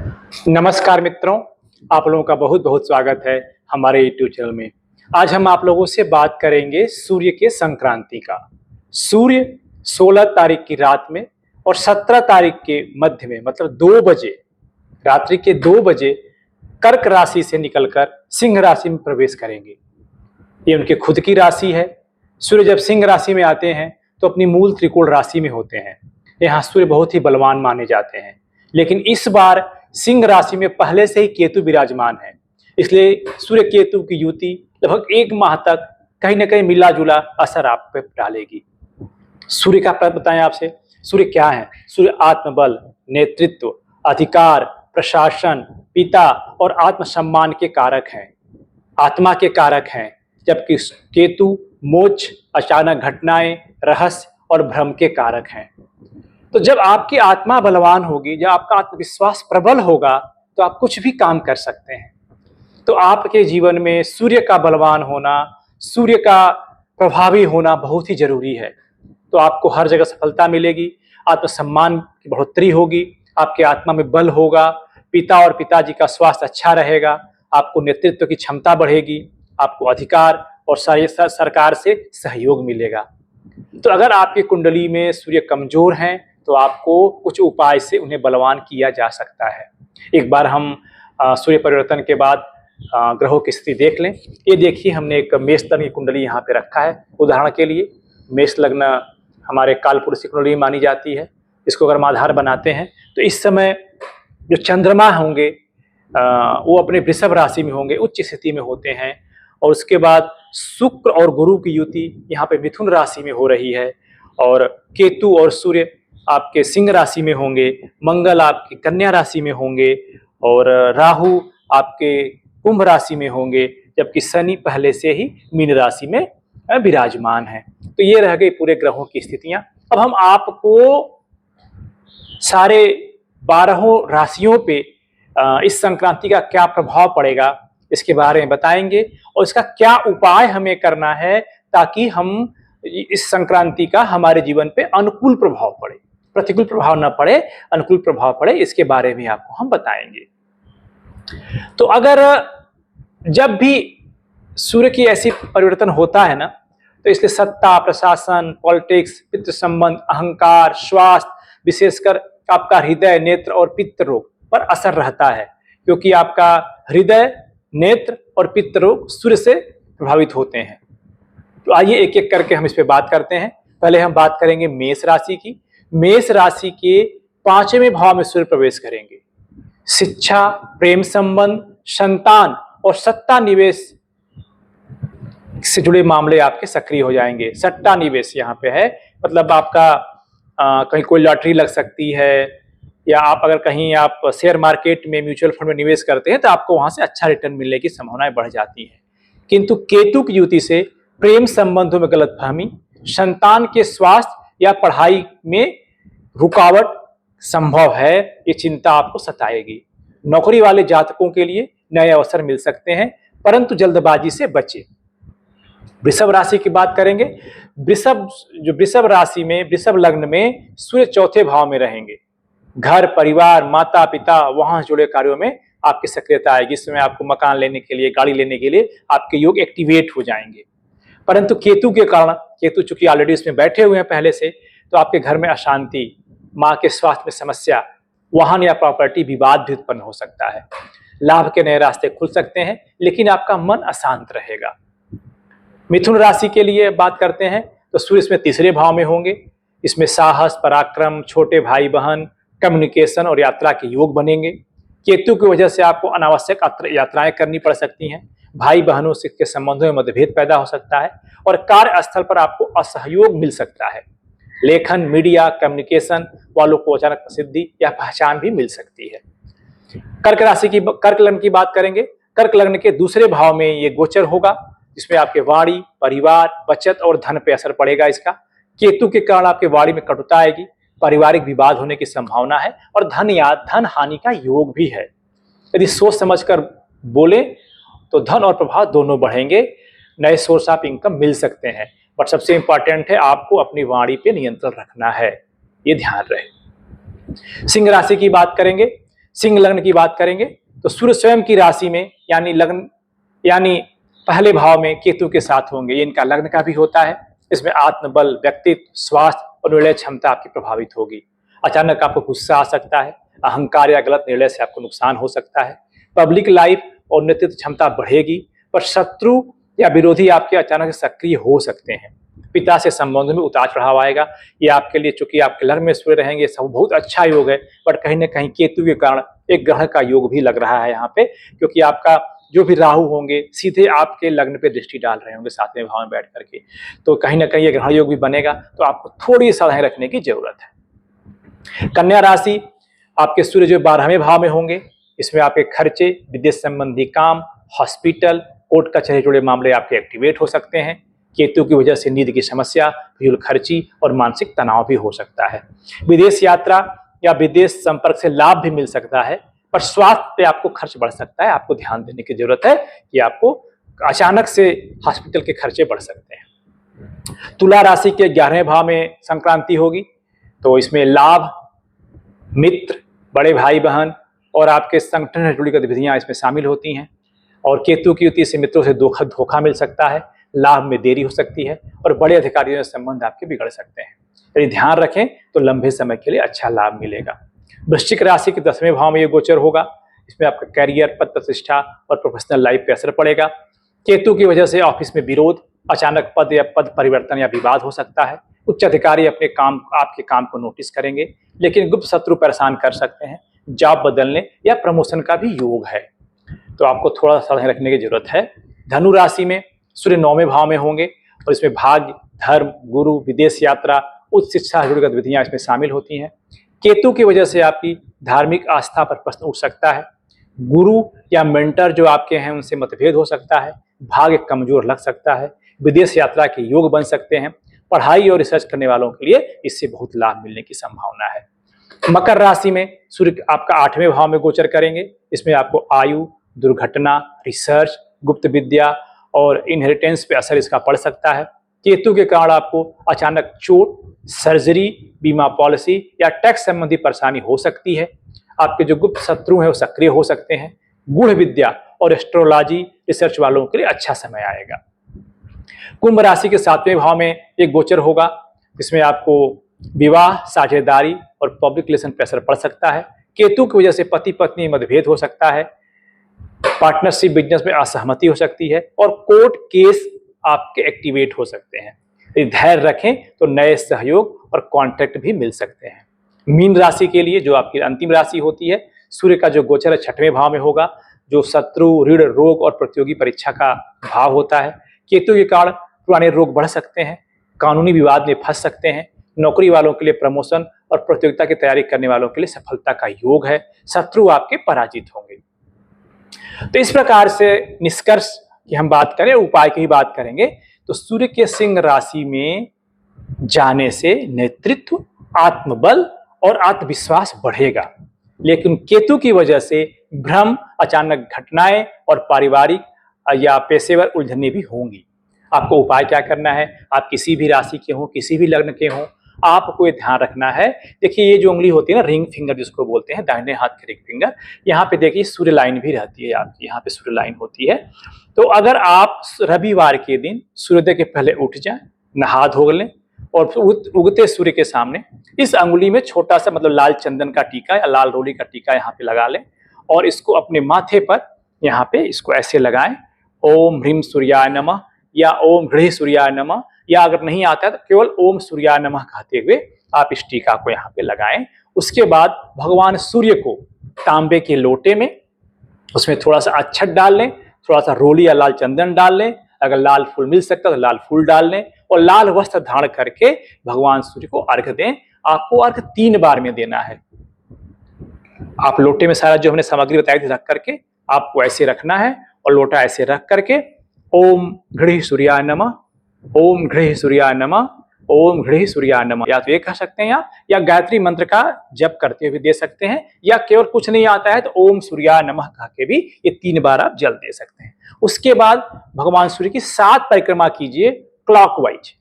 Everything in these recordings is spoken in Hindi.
नमस्कार मित्रों, आप लोगों का बहुत बहुत स्वागत है हमारे यूट्यूब चैनल में। आज हम आप लोगों से बात करेंगे सूर्य के संक्रांति का। सूर्य 16 तारीख की रात में और 17 तारीख के मध्य में मतलब 2 बजे, रात्रि के 2 बजे कर्क राशि से निकलकर सिंह राशि में प्रवेश करेंगे। ये उनके खुद की राशि है। सूर्य जब सिंह राशि में आते हैं तो अपनी मूल त्रिकोण राशि में होते हैं। यहाँ सूर्य बहुत ही बलवान माने जाते हैं, लेकिन इस बार सिंह राशि में पहले से ही केतु विराजमान है, इसलिए सूर्य केतु की युति लगभग 1 माह तक कहीं ना कहीं मिला जुला असर आप पे डालेगी। सूर्य का बताएं आपसे, सूर्य क्या है? सूर्य आत्मबल, नेतृत्व, अधिकार, प्रशासन, पिता और आत्मसम्मान के कारक हैं, आत्मा के कारक हैं। जबकि केतु मोक्ष, अचानक घटनाएं, रहस्य और भ्रम के कारक हैं। तो जब आपकी आत्मा बलवान होगी, जब आपका आत्मविश्वास प्रबल होगा, तो आप कुछ भी काम कर सकते हैं। तो आपके जीवन में सूर्य का बलवान होना, सूर्य का प्रभावी होना बहुत ही जरूरी है। तो आपको हर जगह सफलता मिलेगी, आत्मसम्मान की बढ़ोतरी होगी, आपके आत्मा में बल होगा, पिता और पिताजी का स्वास्थ्य अच्छा रहेगा, आपको नेतृत्व की क्षमता बढ़ेगी, आपको अधिकार और सरकार से सहयोग मिलेगा। तो अगर आपकी कुंडली में सूर्य कमजोर हैं तो आपको कुछ उपाय से उन्हें बलवान किया जा सकता है। एक बार हम सूर्य परिवर्तन के बाद ग्रहों की स्थिति देख लें। ये देखिए, हमने एक मेष लग्न की कुंडली यहाँ पे रखा है। उदाहरण के लिए मेष लग्न हमारे कालपुरुष की कुंडली मानी जाती है। इसको अगर हम आधार बनाते हैं तो इस समय जो चंद्रमा होंगे वो अपने वृषभ राशि में होंगे, उच्च स्थिति में होते हैं। और उसके बाद शुक्र और गुरु की युति यहाँ पे मिथुन राशि में हो रही है, और केतु और सूर्य आपके सिंह राशि में होंगे, मंगल आपकी कन्या राशि में होंगे और राहु आपके कुंभ राशि में होंगे, जबकि शनि पहले से ही मीन राशि में विराजमान है। तो ये रह गई पूरे ग्रहों की स्थितियां। अब हम आपको सारे 12 राशियों पे इस संक्रांति का क्या प्रभाव पड़ेगा इसके बारे में बताएंगे, और इसका क्या उपाय हमें करना है ताकि हम इस संक्रांति का हमारे जीवन पे अनुकूल प्रभाव पड़े, प्रतिकूल प्रभाव न पड़े, अनुकूल प्रभाव पड़े, इसके बारे में आपको हम बताएंगे। तो अगर जब भी सूर्य की ऐसी परिवर्तन होता है ना, तो इसलिए सत्ता, प्रशासन, पॉलिटिक्स, पितृ संबंध, अहंकार, स्वास्थ्य, विशेषकर आपका हृदय, नेत्र और पित्त रोग पर असर रहता है, क्योंकि आपका हृदय, नेत्र और पित्त रोग सूर्य से प्रभावित होते हैं। तो आइए एक एक करके हम इस पे बात करते हैं। पहले हम बात करेंगे मेष राशि की। मेष राशि के 5वें भाव में सूर्य प्रवेश करेंगे। शिक्षा, प्रेम संबंध, संतान और सत्ता निवेश से जुड़े मामले आपके सक्रिय हो जाएंगे। सट्टा निवेश यहाँ पे है, मतलब आपका कहीं कोई लॉटरी लग सकती है, या आप अगर कहीं आप शेयर मार्केट में, म्यूचुअल फंड में निवेश करते हैं तो आपको वहां से अच्छा रिटर्न मिलने की संभावनाएं बढ़ जाती हैं। किंतु केतु की युति से प्रेम संबंधों में गलतफहमी, संतान के स्वास्थ्य या पढ़ाई में रुकावट संभव है, ये चिंता आपको सताएगी। नौकरी वाले जातकों के लिए नए अवसर मिल सकते हैं, परंतु जल्दबाजी से बचें। वृषभ राशि की बात करेंगे। वृषभ राशि में, वृषभ लग्न में सूर्य 4थे भाव में रहेंगे। घर, परिवार, माता पिता, वहां से जुड़े कार्यों में आपकी सक्रियता आएगी। इस समय आपको मकान लेने के लिए, गाड़ी लेने के लिए आपके योग एक्टिवेट हो जाएंगे। परंतु केतु के कारण, केतु चूंकि ऑलरेडी इसमें बैठे हुए हैं पहले से, तो आपके घर में अशांति, माँ के स्वास्थ्य में समस्या, वाहन या प्रॉपर्टी विवाद भी उत्पन्न हो सकता है। लाभ के नए रास्ते खुल सकते हैं, लेकिन आपका मन अशांत रहेगा। मिथुन राशि के लिए बात करते हैं तो सूर्य इसमें 3रे भाव में होंगे। इसमें साहस, पराक्रम, छोटे भाई बहन, कम्युनिकेशन और यात्रा के योग बनेंगे। केतु की वजह से आपको अनावश्यक यात्राएं करनी पड़ सकती हैं। भाई बहनों से के संबंधों में मतभेद पैदा हो सकता है और कार्यस्थल पर आपको असहयोग मिल सकता है। लेखन, मीडिया, कम्युनिकेशन वालों को अचानक प्रसिद्धि या पहचान भी मिल सकती है। कर्क लग्न की बात करेंगे। कर्क लग्न के 2रे भाव में ये गोचर होगा, जिसमें आपके वाणी, परिवार, बचत और धन पे असर पड़ेगा इसका। केतु के कारण आपके वाणी में कटुता आएगी, पारिवारिक विवाद होने की संभावना है और धन हानि का योग भी है। यदि सोच समझकर बोले तो धन और प्रभाव दोनों बढ़ेंगे, नए सोर्स ऑफ इनकम मिल सकते हैं। बट सबसे इंपॉर्टेंट है आपको अपनी वाणी पे नियंत्रण रखना है, ये ध्यान रहे। सिंह राशि की बात करेंगे। सिंह लग्न की बात करेंगे तो सूर्य स्वयं की राशि में यानी लग्न यानी पहले भाव में केतु के साथ होंगे। ये इनका लग्न का भी होता है। इसमें आत्मबल, व्यक्तित्व, स्वास्थ्य और निर्णय क्षमता आपकी प्रभावित होगी। अचानक आपको गुस्सा आ सकता है, अहंकार या गलत निर्णय से आपको नुकसान हो सकता है। पब्लिक लाइफ और नेतृत्व क्षमता बढ़ेगी, पर शत्रु या विरोधी आपके अचानक सक्रिय हो सकते हैं। पिता से संबंध में उतार चढ़ाव आएगा। ये आपके लिए, चूंकि आपके लग्न में सूर्य रहेंगे, सब बहुत अच्छा योग है, बट कहीं ना कहीं केतु के कारण एक ग्रह का योग भी लग रहा है यहाँ पे, क्योंकि आपका जो भी राहु होंगे सीधे आपके लग्न पे दृष्टि डाल रहे होंगे 7वें भाव में बैठ करके, तो कहीं ना कहीं ये ग्रह योग भी बनेगा। तो आपको थोड़ी सावधानी रखने की जरूरत है। कन्या राशि, आपके सूर्य जो 12वें भाव में होंगे, इसमें आपके खर्चे, विदेश संबंधी काम, हॉस्पिटल, कोर्ट कचहरी जुड़े मामले आपके एक्टिवेट हो सकते हैं। केतु की वजह से नींद की समस्या, फिजूल खर्ची और मानसिक तनाव भी हो सकता है। विदेश यात्रा या विदेश संपर्क से लाभ भी मिल सकता है, पर स्वास्थ्य पे आपको खर्च बढ़ सकता है। आपको ध्यान देने की जरूरत है कि आपको अचानक से हॉस्पिटल के खर्चे बढ़ सकते हैं। तुला राशि के 11वें भाव में संक्रांति होगी, तो इसमें लाभ, मित्र, बड़े भाई बहन और आपके संगठन से जुड़ी गतिविधियां इसमें शामिल होती हैं। और केतु की युति से मित्रों से धोखा मिल सकता है, लाभ में देरी हो सकती है और बड़े अधिकारियों से संबंध आपके बिगड़ सकते हैं। यदि ध्यान रखें तो लंबे समय के लिए अच्छा लाभ मिलेगा। वृश्चिक राशि के 10वें भाव में ये गोचर होगा। इसमें आपका कैरियर, पद प्रतिष्ठा और प्रोफेशनल लाइफ पे असर पड़ेगा। केतु की वजह से ऑफिस में विरोध, अचानक पद परिवर्तन या विवाद हो सकता है। उच्च अधिकारी आपके काम को नोटिस करेंगे, लेकिन गुप्त शत्रु परेशान कर सकते हैं। जॉब बदलने या प्रमोशन का भी योग है, तो आपको थोड़ा सा ध्यान रखने की जरूरत है। धनु राशि में सूर्य 9वें भाव में होंगे और इसमें भाग्य, धर्म, गुरु, विदेश यात्रा, उच्च शिक्षा से जुड़ी गतिविधियां इसमें शामिल होती हैं। केतु की वजह से आपकी धार्मिक आस्था पर प्रश्न उठ सकता है। गुरु या मेंटर जो आपके हैं उनसे मतभेद हो सकता है। भाग्य कमजोर लग सकता है। विदेश यात्रा के योग बन सकते हैं। पढ़ाई और रिसर्च करने वालों के लिए इससे बहुत लाभ मिलने की संभावना है। मकर राशि में सूर्य आपका 8वें भाव में गोचर करेंगे। इसमें आपको आयु, दुर्घटना, रिसर्च, गुप्त विद्या और इनहेरिटेंस पे असर इसका पड़ सकता है। केतु के कारण आपको अचानक चोट, सर्जरी, बीमा पॉलिसी या टैक्स संबंधी परेशानी हो सकती है। आपके जो गुप्त शत्रु हैं वो सक्रिय हो सकते हैं। गूढ़ विद्या और एस्ट्रोलॉजी रिसर्च वालों के लिए अच्छा समय आएगा। कुंभ राशि के 7वें भाव में एक गोचर होगा, जिसमें आपको विवाह, साझेदारी और पब्लिक रिलेशन पे असर पड़ सकता है। केतु की वजह से पति पत्नी मतभेद हो सकता है। पार्टनरशिप बिजनेस में असहमति हो सकती है और कोर्ट केस आपके एक्टिवेट हो सकते हैं। यदि धैर्य रखें तो नए सहयोग और कॉन्ट्रैक्ट भी मिल सकते हैं। मीन राशि के लिए, जो आपकी अंतिम राशि होती है, सूर्य का जो गोचर है 6वें भाव में होगा, जो शत्रु, ऋण, रोग और प्रतियोगी परीक्षा का भाव होता है। केतु के कारण पुराने रोग बढ़ सकते हैं, कानूनी विवाद में फंस सकते हैं। नौकरी वालों के लिए प्रमोशन और प्रतियोगिता की तैयारी करने वालों के लिए सफलता का योग है। शत्रु आपके पराजित होंगे। तो इस प्रकार से निष्कर्ष की हम बात करें, उपाय की बात करेंगे, तो सूर्य के सिंह राशि में जाने से नेतृत्व, आत्मबल और आत्मविश्वास बढ़ेगा, लेकिन केतु की वजह से भ्रम, अचानक घटनाएं और पारिवारिक या पेशेवर उलझनें भी होंगी। आपको उपाय क्या करना है? आप किसी भी राशि के हों, किसी भी लग्न के हों, आपको ये ध्यान रखना है। देखिए, ये जो उंगली होती है ना, रिंग फिंगर जिसको बोलते हैं, दाहिने हाथ की रिंग फिंगर, यहाँ पे देखिए सूर्य लाइन भी रहती है आपकी, यहाँ पे सूर्य लाइन होती है। तो अगर आप रविवार के दिन सूर्योदय के पहले उठ जाएं, नहा धो लें और उगते सूर्य के सामने इस अंगुली में छोटा सा मतलब लाल चंदन का टीका या लाल रोली का टीका यहाँ पे लगा लें और इसको अपने माथे पर यहाँ पे इसको ऐसे लगाएं, ओम ह्रीम सूर्याय नमः या ओम गृह सूर्याय नमः, या अगर नहीं आता है तो केवल ओम सूर्याय नमः कहते हुए आप इस टीका को यहाँ पे लगाएं। उसके बाद भगवान सूर्य को तांबे के लोटे में उसमें थोड़ा सा अक्षत डाल लें, थोड़ा सा रोली या लाल चंदन डाल लें, अगर लाल फूल मिल सकता है तो लाल फूल डाल लें और लाल वस्त्र धारण करके भगवान सूर्य को अर्घ दें। आपको अर्घ 3 बार में देना है। आप लोटे में सारा जो हमने सामग्री बताई थी रख करके आपको ऐसे रखना है और लोटा ऐसे रख करके ओम गृह सूर्याय नमः, ओम गृह सूर्याय नमः, ओम गृह सूर्याय नमः, या तो ये कह सकते हैं आप, या गायत्री मंत्र का जप करते हुए दे सकते हैं, या केवल कुछ नहीं आता है तो ओम सूर्याय नमः कह के भी ये 3 बार आप जल दे सकते हैं। उसके बाद भगवान सूर्य की 7 परिक्रमा कीजिए क्लॉकवाइज।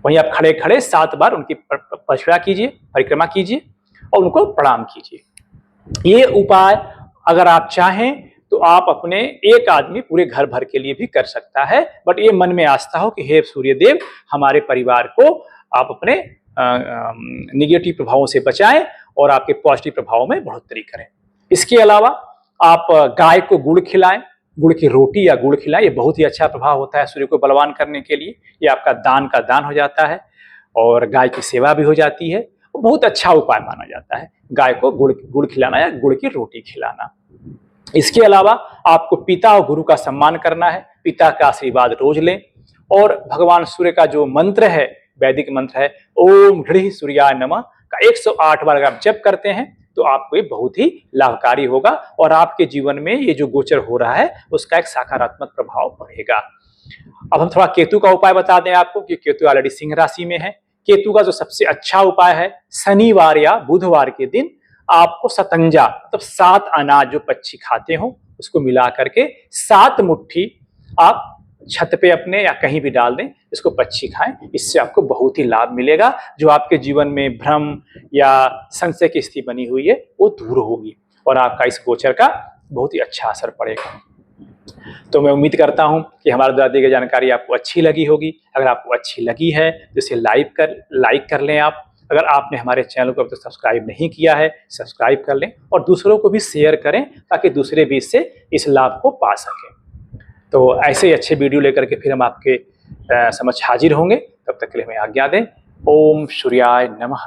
वहीं आप खड़े खड़े 7 बार उनकी परिक्रमा कीजिए और उनको प्रणाम कीजिए। ये उपाय अगर आप चाहें तो आप अपने एक आदमी पूरे घर भर के लिए भी कर सकता है, बट ये मन में आस्था हो कि हे सूर्य देव, हमारे परिवार को आप अपने निगेटिव प्रभावों से बचाएं और आपके पॉजिटिव प्रभावों में बढ़ोतरी करें। इसके अलावा आप गाय को गुड़ खिलाएं, गुड़ की रोटी या गुड़ खिलाएं, ये बहुत ही अच्छा प्रभाव होता है सूर्य को बलवान करने के लिए। ये आपका दान का दान हो जाता है और गाय की सेवा भी हो जाती है। बहुत अच्छा उपाय माना जाता है गाय को गुड़ खिलाना या गुड़ की रोटी खिलाना। इसके अलावा आपको पिता और गुरु का सम्मान करना है, पिता का आशीर्वाद रोज लें और भगवान सूर्य का जो मंत्र है, वैदिक मंत्र है ओम ह्रीं सूर्याय नमः का 108 बार अगर आप जप करते हैं तो आपको ये बहुत ही लाभकारी होगा और आपके जीवन में ये जो गोचर हो रहा है उसका एक सकारात्मक प्रभाव पड़ेगा। अब हम थोड़ा केतु का उपाय बता दें आपको कि केतु ऑलरेडी सिंह राशि में है। केतु का जो सबसे अच्छा उपाय है, शनिवार या बुधवार के दिन आपको सतंजा मतलब 7 अनाज जो पक्षी खाते हो उसको मिला करके 7 मुट्ठी आप छत पे अपने या कहीं भी डाल दें, इसको पक्षी खाएं। इससे आपको बहुत ही लाभ मिलेगा। जो आपके जीवन में भ्रम या संशय की स्थिति बनी हुई है वो दूर होगी और आपका इस गोचर का बहुत ही अच्छा असर पड़ेगा। तो मैं उम्मीद करता हूं कि हमारे द्वारा दी गई जानकारी आपको अच्छी लगी होगी। अगर आपको अच्छी लगी है तो इसे लाइक कर लें आप। अगर आपने हमारे चैनल को अब तक सब्सक्राइब नहीं किया है, सब्सक्राइब कर लें और दूसरों को भी शेयर करें ताकि दूसरे भी इससे इस लाभ को पा सकें। तो ऐसे ही अच्छे वीडियो लेकर के फिर हम आपके समक्ष हाजिर होंगे। तब तक के लिए हमें आज्ञा दें। ओम सूर्याय नमः।